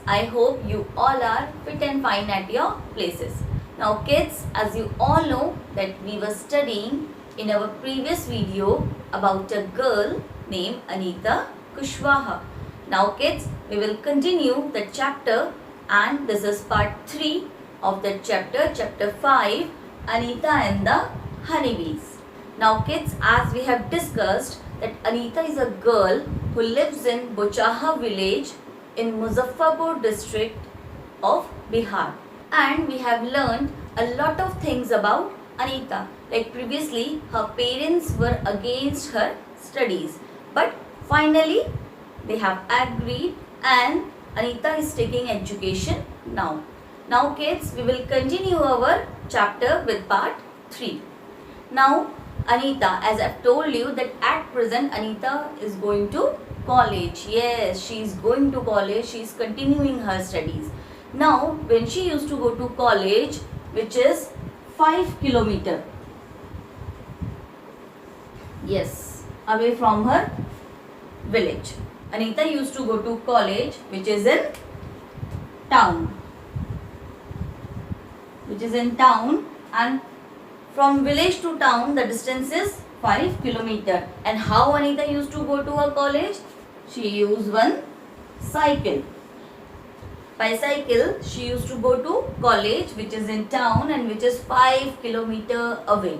I hope you all are fit and fine at your places. Now kids, as you all know that we were studying in our previous video about a girl named Anita Kushwaha. Now kids, we will continue the chapter and this is part 3 of the chapter 5, Anita and the Honeybees. Now kids, as we have discussed that Anita is a girl who lives in Bochaha village in Muzaffarpur district of Bihar, and we have learned a lot of things about Anita. Like previously her parents were against her studies, but finally they have agreed and Anita is taking education now. Now kids, we will continue our chapter with part 3. Now Anita, as I've told you that at present Anita is going to college. Yes, she is going to college. She is continuing her studies. Now, when she used to go to college, which is 5 kilometer, yes, away from her village. Anita used to go to college, which is in town. And from village to town, the distance is 5 kilometer. And how Anita used to go to her college? She used one cycle. By cycle, she used to go to college, which is in town and which is 5 kilometer away.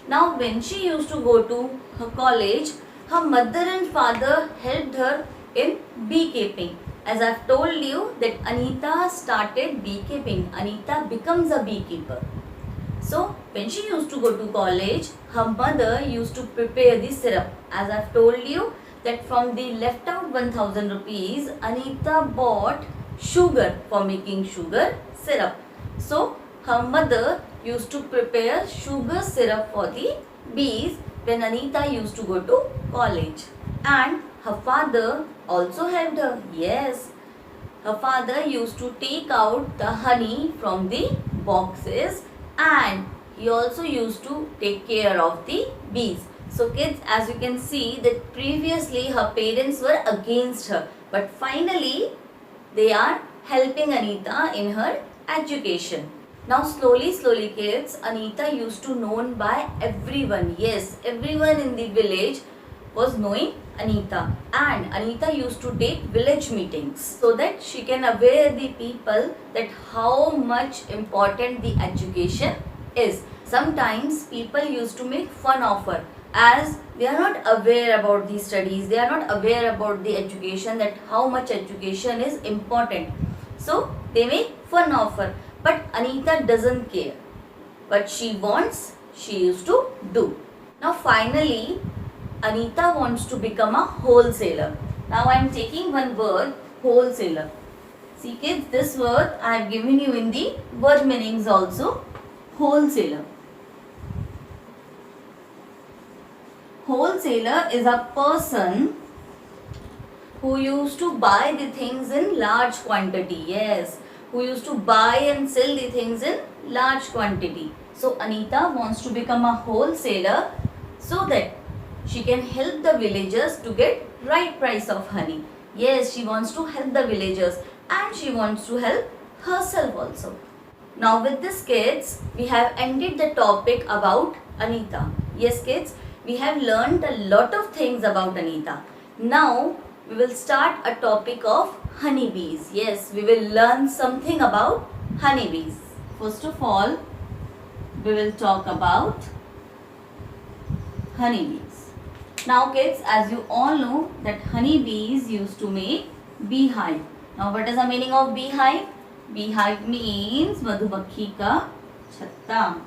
Now, when she used to go to her college, her mother and father helped her in beekeeping. As I've told you that Anita started beekeeping. Anita becomes a beekeeper. So, when she used to go to college, her mother used to prepare the syrup. As I've told you that from the left out 1000 rupees, Anita bought sugar for making sugar syrup. So, her mother used to prepare sugar syrup for the bees when Anita used to go to college. And her father also helped her. Yes, her father used to take out the honey from the boxes and he also used to take care of the bees. So kids, as you can see that previously her parents were against her, but finally they are helping Anita in her education. Now slowly kids, Anita used to known by everyone. Yes, everyone in the village was knowing Anita, and Anita used to take village meetings so that she can aware the people that how much important the education is. Sometimes people used to make fun of her as they are not aware about the studies, they are not aware about the education, that how much education is important. So they make fun of her, but Anita doesn't care. What she wants, she used to do. Now finally, Anita wants to become a wholesaler. Now I am taking one word, wholesaler. See kids, this word I have given you in the word meanings also. Wholesaler. Wholesaler is a person who used to buy the things in large quantity. Yes, who used to buy and sell the things in large quantity. So Anita wants to become a wholesaler so that she can help the villagers to get right price of honey. Yes, she wants to help the villagers and she wants to help herself also. Now with this kids, we have ended the topic about Anita. Yes kids, we have learned a lot of things about Anita. Now we will start a topic of honeybees. Yes, we will learn something about honeybees. First of all, we will talk about honeybees. Now kids, as you all know that honeybees used to make beehive. Now what is the meaning of beehive? Beehive means madhubakhi ka chhatta.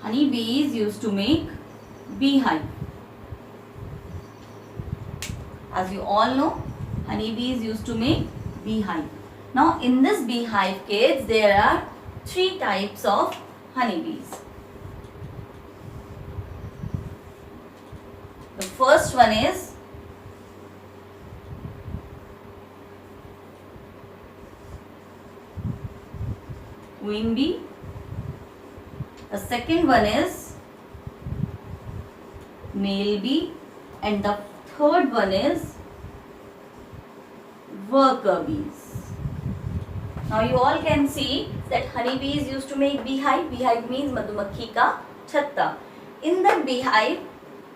Honeybees used to make beehive. As you all know, honeybees used to make beehive. Now in this beehive kids, there are 3 types of honeybees. The first one is queen bee. The second one is male bee and the third one is worker bees. Now you all can see that honeybees used to make beehive. Beehive means madhumakhi ka chhatta. In the beehive,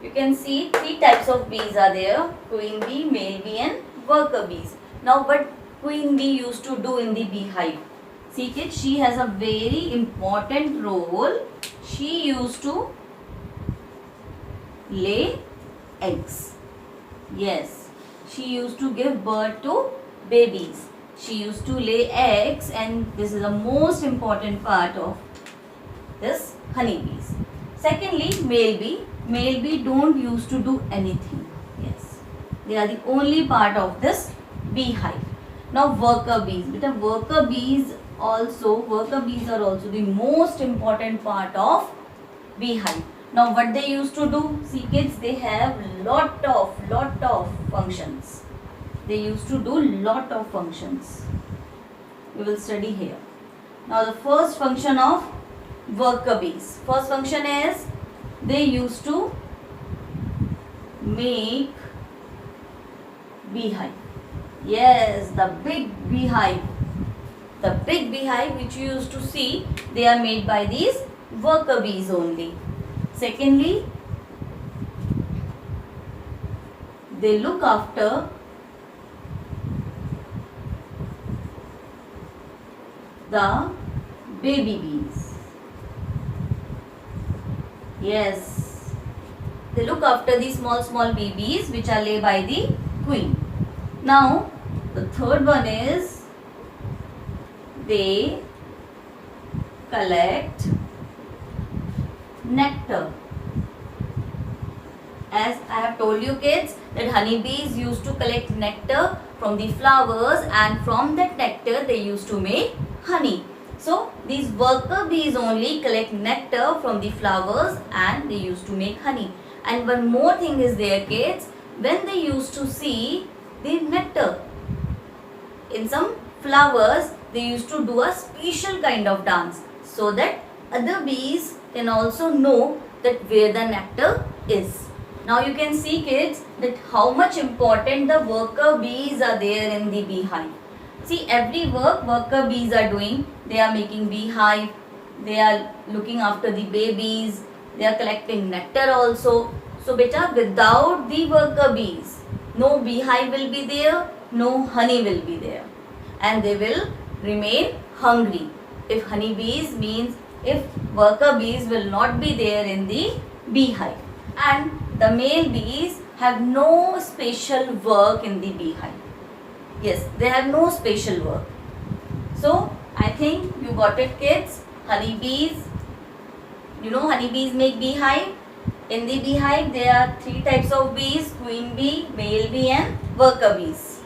you can see three types of bees are there: queen bee, male bee, and worker bees. Now what queen bee used to do in the beehive? See kids, she has a very important role. She used to lay eggs. Yes, she used to give birth to babies. She used to lay eggs, and this is the most important part of this honeybees. Secondly, male bee. Male bee don't used to do anything. Yes, they are the only part of this beehive. Now worker bees. Beta, worker bees are also the most important part of beehive. Now what they used to do? See kids, they have lot of functions. They used to do lot of functions. We will study here. Now the first function of worker bees. First function is they used to make beehive. Yes, the big beehive. The big beehive which you used to see, they are made by these worker bees only. Secondly, they look after the baby bees. Yes, they look after the small babies which are laid by the queen. Now the third one is they collect nectar. As I have told you kids that honeybees used to collect nectar from the flowers, and from that nectar they used to make honey. So these worker bees only collect nectar from the flowers and they used to make honey. And one more thing is there kids, when they used to see the nectar in some flowers, they used to do a special kind of dance so that other bees can also know that where the nectar is. Now you can see kids that how much important the worker bees are there in the beehive. See, every worker bees are doing, they are making beehive, they are looking after the babies, they are collecting nectar also. So beta, without the worker bees, no beehive will be there, no honey will be there, and they will remain hungry. If honeybees means if worker bees will not be there in the beehive, and the male bees have no special work in the beehive. Yes, they have no special work. So I think you got it kids. Honeybees, you know honeybees make beehive. In the beehive there are three types of bees: queen bee, male bee and worker bees.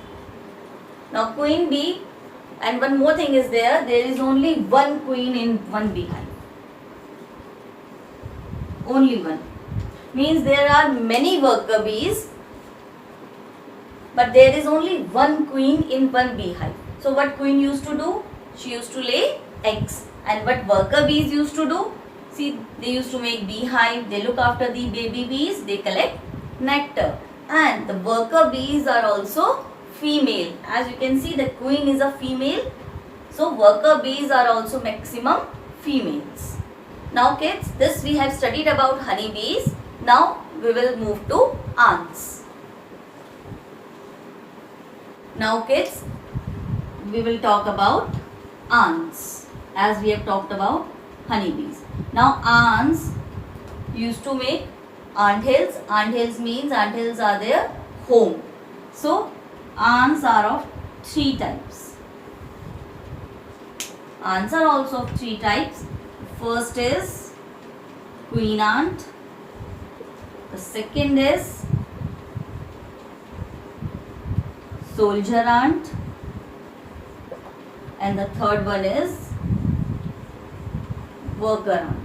Now queen bee, and one more thing is there is only one queen in one beehive. Only one. Means there are many worker bees, but there is only one queen in one beehive. So what queen used to do? She used to lay eggs. And what worker bees used to do? See, they used to make beehive, they look after the baby bees, they collect nectar. And the worker bees are also female. As you can see, the queen is a female. So worker bees are also maximum females. Now kids, this we have studied about honeybees. Now we will move to ants. Now kids, we will talk about ants as we have talked about honeybees. Now ants used to make ant hills. Ant hills means ant hills are their home. So ants are of three types. Ants are also of three types. First is queen ant. The second is soldier ant, and the third one is worker ant.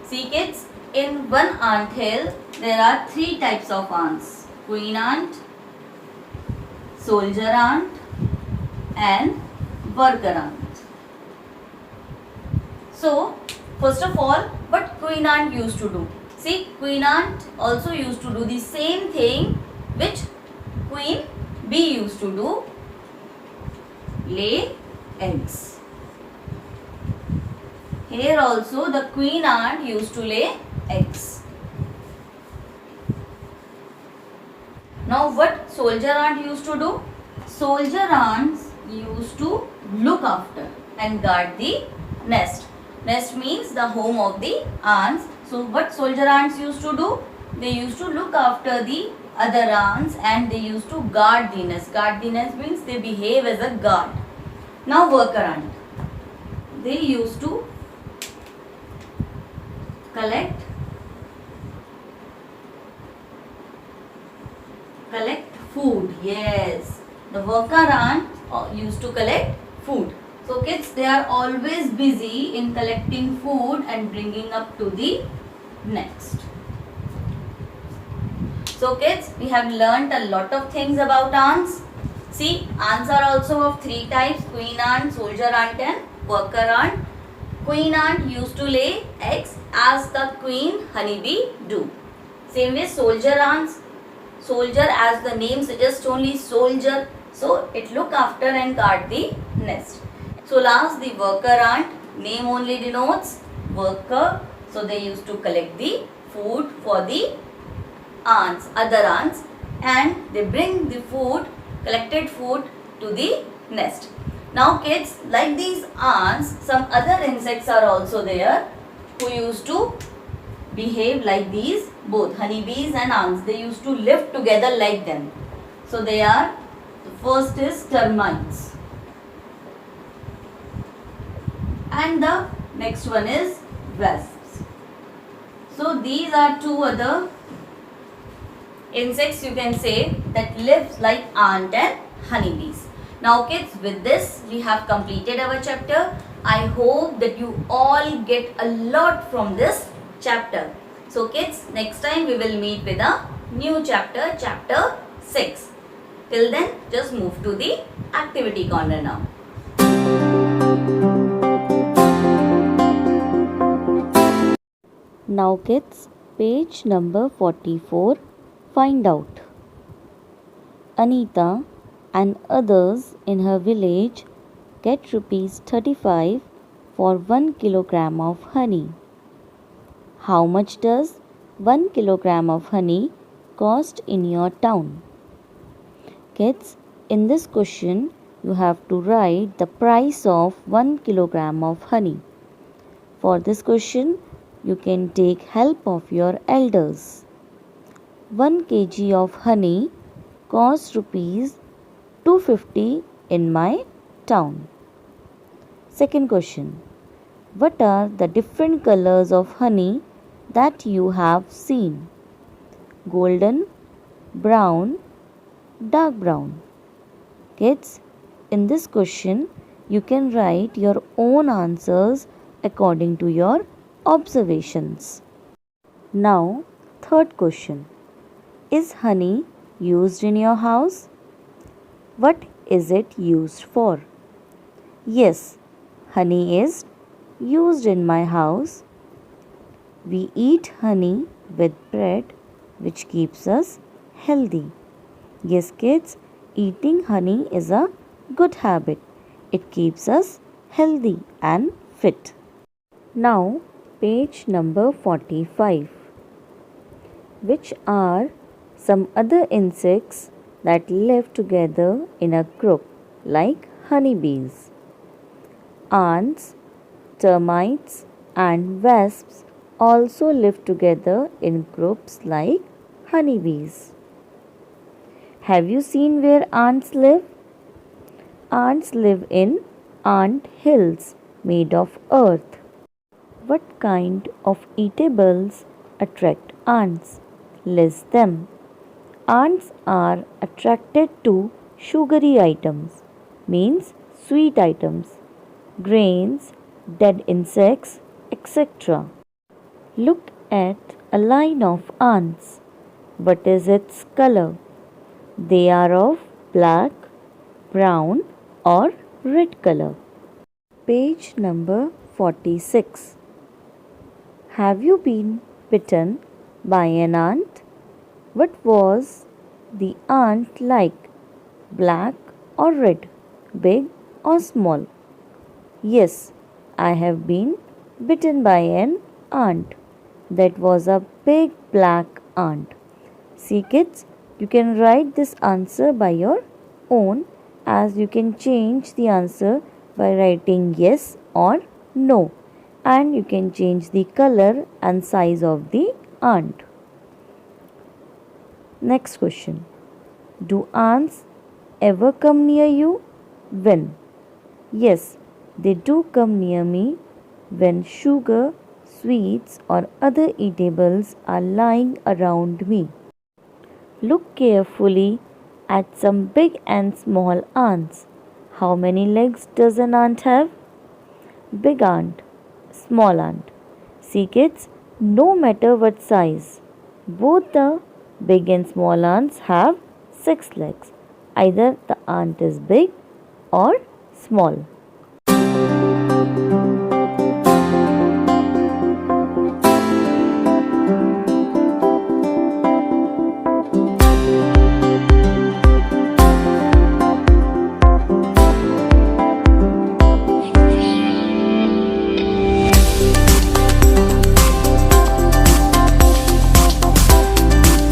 See kids, in one ant hill there are three types of ants: queen ant, soldier ant and worker ant. So first of all, what queen ant used to do? See, queen ant also used to do the same thing which queen bee used to do? Lay eggs. Here also the queen ant used to lay eggs. Now what soldier ant used to do? Soldier ants used to look after and guard the nest. Nest means the home of the ants. So what soldier ants used to do? They used to look after the other ants and they used to guard the nest. Guard the nest means they behave as a guard. Now worker ant. They used to collect food. Yes, the worker ant used to collect food. So kids, they are always busy in collecting food and bringing up to the nest. So kids, we have learnt a lot of things about ants. See, ants are also of three types: queen ant, soldier ant and worker ant. Queen ant used to lay eggs as the queen honeybee do. Same way soldier ants. Soldier, as the name suggests, only soldier. So it look after and guard the nest. So last, the worker ant. Name only denotes worker. So they used to collect the food for the ants, other ants, and they bring the food, collected food to the nest. Now kids, like these ants, some other insects are also there who used to behave like these, both honeybees and ants. They used to live together like them. So they are, the first is termites. And the next one is wasps. So these are two other insects, you can say, that lives like ant and honeybees. Now kids, with this we have completed our chapter. I hope that you all get a lot from this chapter. So kids, next time we will meet with a new chapter, chapter 6. Till then, just move to the activity corner now. Now kids, page number 44, find out. Anita and others in her village get rupees 35 for 1 kilogram of honey. How much does 1 kilogram of honey cost in your town? Kids, in this question, you have to write the price of 1 kilogram of honey. For this question, you can take help of your elders. 1 kg of honey costs rupees 250 in my town. Second question. What are the different colors of honey that you have seen? Golden, brown, dark brown. Kids, in this question, you can write your own answers according to your observations. Now, third question. Is honey used in your house? What is it used for? Yes, honey is used in my house. We eat honey with bread, which keeps us healthy. Yes, kids, eating honey is a good habit. It keeps us healthy and fit. Now, page number 45. Which are some other insects that live together in a group like honeybees? Ants, termites, and wasps also live together in groups like honeybees. Have you seen where ants live? Ants live in ant hills made of earth. What kind of eatables attract ants? List them. Ants are attracted to sugary items, means sweet items, grains, dead insects, etc. Look at a line of ants. What is its color? They are of black, brown or red color. Page number 46. Have you been bitten by an ant? What was the ant like? Black or red? Big or small? Yes, I have been bitten by an ant. That was a big black ant. See, kids, you can write this answer by your own, as you can change the answer by writing yes or no, and you can change the color and size of the ant. Next question. Do ants ever come near you? When? Yes, they do come near me when sugar, sweets, or other eatables are lying around me. Look carefully at some big and small ants. How many legs does an ant have? Big ant, small ant. See, kids, no matter what size, both the big and small ants have 6 legs. Either the ant is big or small.